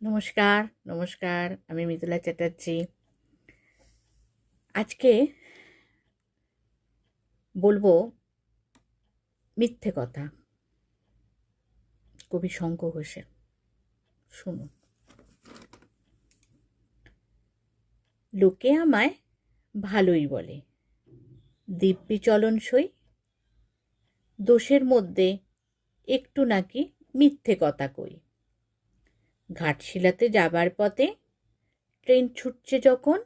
নমস্কার, নমস্কার। আমি মৃদুলা চ্যাটার্জি। আজকে বলবো মিথ্যে কথা, কবি শঙ্কর ঘোষের। শুনুন। লোকে আমায় ভালোই বলে, দিব্যি চলনসই, দোষের মধ্যে একটু নাকি মিথ্যে কথা কই। ঘাটশিলাতে যাবার পথে ট্রেন ছুটছে যখন,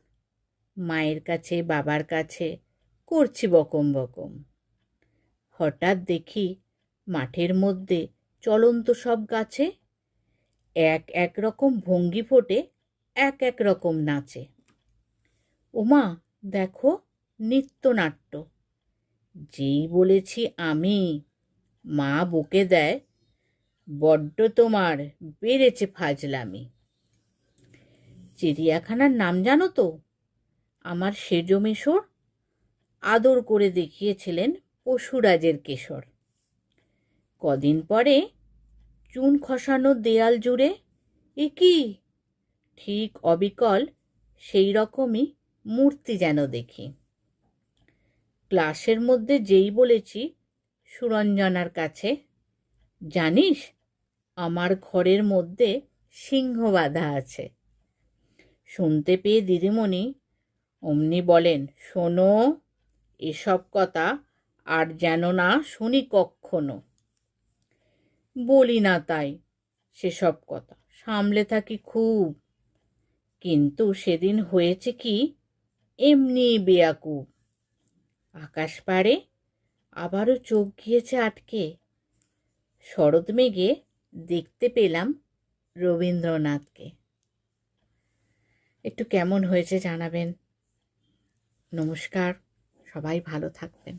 মায়ের কাছে বাবার কাছে করছি বকম বকম। হঠাৎ দেখি মাঠের মধ্যে চলন্ত সব গাছে এক এক রকম ভঙ্গি ফোটে, এক এক রকম নাচে। ওমা দেখো, নৃত্যনাট্য। যেই বলেছি আমি, মা বকে দেয়, বড্ড তোমার বেড়েছে ফাজলামি। চিড়িয়াখানার নাম জানো তো? আমার সেজ মেশর আদর করে দেখিয়েছিলেন পশুরাজের কেশর। কদিন পরে চুন খসানো দেয়াল জুড়ে এ কি, ঠিক অবিকল সেই রকমই মূর্তি যেন দেখি। ক্লাসের মধ্যে যেই বলেছি সুরঞ্জনার কাছে, জানিস আমার ঘরের মধ্যে সিংহ বাঁধা আছে। শুনতে পেয়ে দিদিমণি অমনি বলেন, শোনো, এসব কথা আর যেন না শুনি কক্ষনো। বলি না তাই সেসব কথা, সামলে থাকি খুব। কিন্তু সেদিন হয়েছে কি, এমনি বেয়াকুব। আকাশ পাড়ে আবারও চোখ গিয়েছে আটকে। শরৎ মেঘে দেখতে পেলাম রবীন্দ্রনাথকে। একটু কেমন হয়েছে জানাবেন। নমস্কার, সবাই ভালো থাকবেন।